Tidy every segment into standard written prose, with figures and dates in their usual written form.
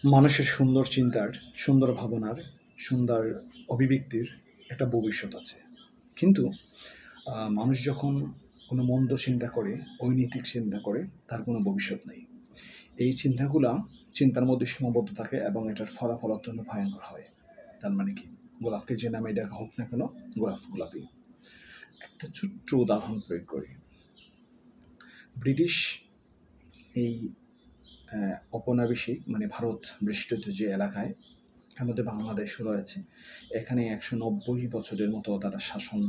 মানুষের সুন্দর চিন্তার, সুন্দর ভাবনার, সুন্দর অভিব্যক্তির একটা ভবিষ্যৎ আছে। কিন্তু মানুষ যখন কোনো মন্দ চিন্তা করে, অনৈতিক চিন্তা করে, তার কোনো ভবিষ্যৎ নেই। এই চিন্তার মধ্যে সীমাবদ্ধ থাকে এবং এটার ফলাফল অত্যন্ত ভয়ঙ্কর হয়। তার মানে কি? গোলাপকে যে নামে ডাকা হোক না কেন, গোলাপি। একটা ছোট্ট উদাহরণ প্রয়োগ করি। ব্রিটিশ এই ঔপনিবেশিক মানে ভারত বেষ্টিত যে এলাকায়, এর মধ্যে বাংলাদেশও রয়েছে, এখানে 190 বছরের মতো তারা শাসন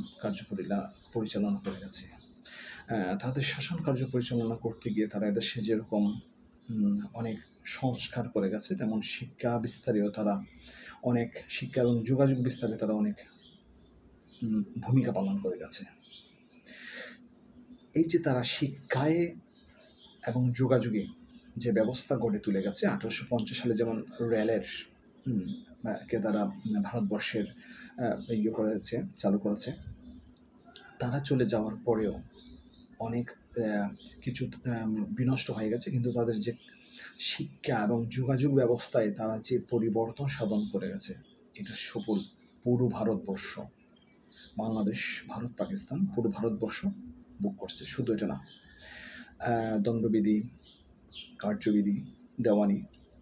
পরিচালনা করে গেছে। তাদের শাসন কার্য পরিচালনা করতে গিয়ে তারা এদেশে যেরকম অনেক সংস্কার করে গেছে, তেমন শিক্ষা বিস্তারেও তারা অনেক, শিক্ষা এবং যোগাযোগ বিস্তারে তারা অনেক ভূমিকা পালন করে গেছে। এই যে তারা শিক্ষায় এবং যোগাযোগে যে ব্যবস্থা গড়ে তুলে গেছে, 1850 সালে যেমন রেলের কে তারা ভারতবর্ষের চালু করেছে, তারা চলে যাওয়ার পরেও অনেক কিছু বিনষ্ট হয়ে গেছে, কিন্তু তাদের যে শিক্ষা এবং যোগাযোগ ব্যবস্থায় তারা যে পরিবর্তন সাধন করে গেছে, এটার সুফল পুরো ভারতবর্ষ, বাংলাদেশ, ভারত, পাকিস্তান, পুরো ভারতবর্ষ ভোগ করছে। শুধু এটা না, দণ্ডবিধি, কার্যবিধি, দেওয়ানি,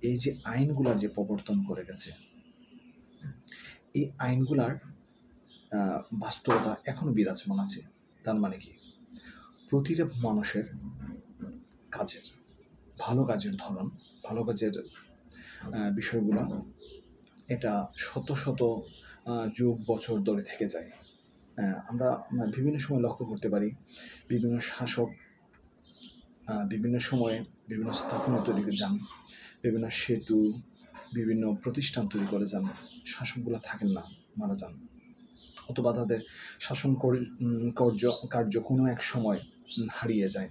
এই যে আইনগুলার যে প্রবর্তন করে গেছে, এই আইনগুলার বাস্তবতা এখনো বিরাজমান আছে। তার মানে কি? প্রতিটা মানুষের কাজের, ভালো কাজের ধরন, ভালো কাজের বিষয়গুলো, এটা শত শত যুগ বছর ধরে থেকে যায়। আমরা বিভিন্ন সময় লক্ষ্য করতে পারি, বিভিন্ন শাসক বিভিন্ন সময়ে বিভিন্ন স্থাপনা তৈরি করে যান, বিভিন্ন সেতু, বিভিন্ন প্রতিষ্ঠান তৈরি করে যান, শাসকগুলো থাকেন না, মারা যান, অথবা তাদের শাসন কার্য কোনো এক সময় হারিয়ে যায়,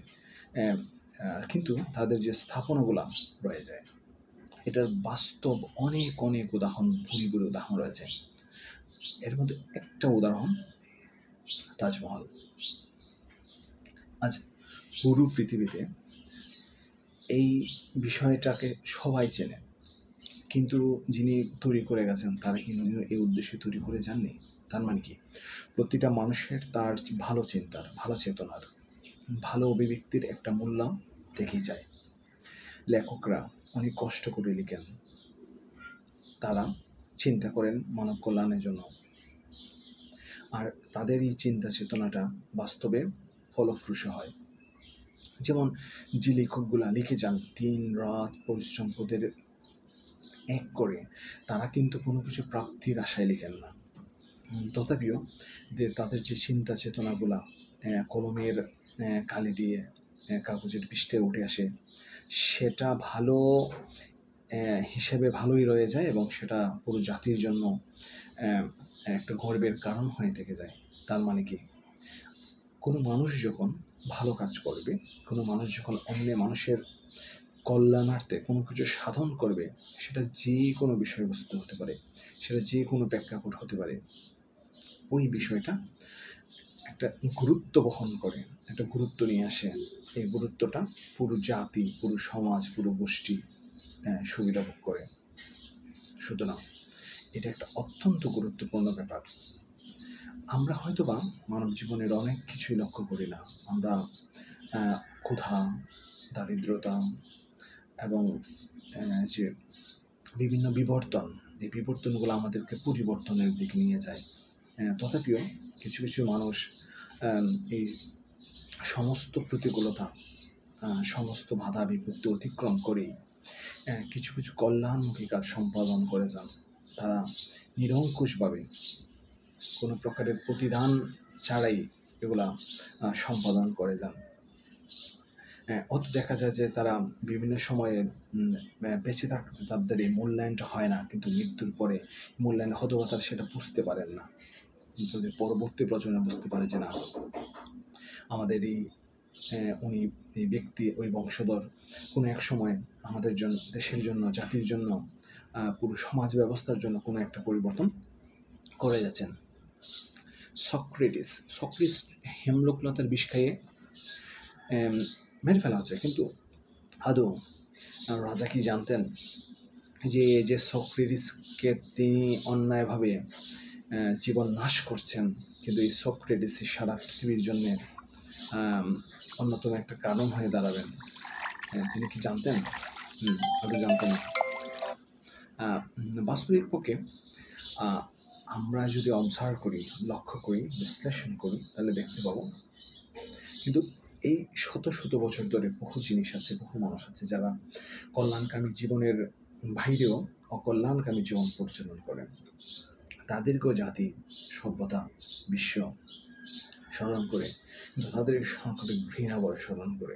কিন্তু তাদের যে স্থাপনাগুলো রয়ে যায়। এটার বাস্তব অনেক অনেক উদাহরণ, ভুরি ভুরি উদাহরণ রয়েছে। এর মধ্যে একটা উদাহরণ তাজমহল। আজ পুরো পৃথিবীতে এই বিষয়টাকে সবাই চেনে, কিন্তু যিনি তৈরি করে গেছেন তারা কিন্তু এই উদ্দেশ্যে তৈরি করে যাননি। তার মানে কি? প্রতিটা মানুষের তার ভালো চিন্তার, ভালো চেতনার, ভালো অভিব্যক্তির একটা মূল্য দেখেই যায়। লেখকরা অনেক কষ্ট করে লিখেন, তারা চিন্তা করেন মানব কল্যাণের জন্য, আর তাদের এই চিন্তা চেতনাটা বাস্তবে ফলপ্রসূ হয়। যেমন যে লেখকগুলা লিখে যান দিন রাত পরিশ্রম করে এক করে, তারা কিন্তু কোনো কিছু প্রাপ্তির আশায় লিখেন না, তথাপিও তাদের যে চিন্তা চেতনাগুলা কলমের কালি দিয়ে কাগজের পৃষ্ঠে উঠে আসে, সেটা ভালো হিসেবে ভালোই রয়ে যায় এবং সেটা পুরো জাতির জন্য একটা গর্বের কারণ হয়ে থেকে যায়। তার মানে কি? কোনো মানুষ যখন ভালো কাজ করবে, কোনো মানুষ যখন অন্য মানুষের কল্যাণার্থে কোনো কিছু সাধন করবে, সেটা যে কোনো বিষয়বস্তু হতে পারে, সেটা যে কোনো প্রেক্ষাপট হতে পারে, ওই বিষয়টা একটা গুরুত্ব বহন করে, একটা গুরুত্ব নিয়ে আসে। এই গুরুত্বটা পুরো জাতি, পুরো সমাজ, পুরো গোষ্ঠী সুবিধা ভোগ করে। সুতরাং এটা একটা অত্যন্ত গুরুত্বপূর্ণ ব্যাপার। আমরা হয়তোবা মানব জীবনের অনেক কিছুই লক্ষ্য করি না। আমরা ক্ষুধা, দারিদ্রতা এবং যে বিভিন্ন বিবর্তন, এই বিবর্তনগুলো আমাদেরকে পরিবর্তনের দিকে নিয়ে যায়। তথাপিও কিছু কিছু মানুষ এই সমস্ত প্রতিকূলতা, সমস্ত বাধা বিপত্তি অতিক্রম করেই কিছু কিছু কল্যাণমুখী কাজ সম্পাদন করে যান। তারা নিরঙ্কুশভাবে কোনো প্রকারের প্রতিদান ছাড়াই এগুলা সম্পাদন করে যান। অত দেখা যায় যে তারা বিভিন্ন সময়ে বেঁচে থাকতে তাদের এই মূল্যায়নটা হয় না, কিন্তু মৃত্যুর পরে মূল্যায়ন হয়তো তারা সেটা বুঝতে পারেন না, কিন্তু পরবর্তী প্রজন্ম বুঝতে পারে যে না, আমাদের উনি এই ব্যক্তি, ওই বংশধর কোনো এক সময় আমাদের জন্য, দেশের জন্য, জাতির জন্য, পুরো সমাজ ব্যবস্থার জন্য কোনো একটা পরিবর্তন করে যাচ্ছেন। সক্রেটিস হেমলকলতার বিষ খাইয়ে মেরে ফেলা হচ্ছে, কিন্তু আদৌ রাজা কি জানতেন যে সক্রেটিসকে তিনি অন্যায়ভাবে জীবন নাশ করছেন, কিন্তু এই সক্রেটিসই সারা পৃথিবীর জন্য অন্যতম একটা কারণ হয়ে দাঁড়াবেন। তিনি কি জানতেন? হয়তো জানতেন না। বাস্তবিক পক্ষে আমরা যদি অবজার্ভ করি, লক্ষ্য করি, বিশ্লেষণ করি, তাহলে দেখতে পাবো কিন্তু এই শত শত বছর ধরে বহু জিনিস আছে, বহু মানুষ আছে যারা কল্যাণকামী জীবনের বাইরেও অকল্যাণকামী জীবন পরিচালনা করেন। তাদেরকেও জাতি, সভ্যতা, বিশ্ব স্মরণ করে, কিন্তু তাদের সংকটে ঘৃণা বলে স্মরণ করে।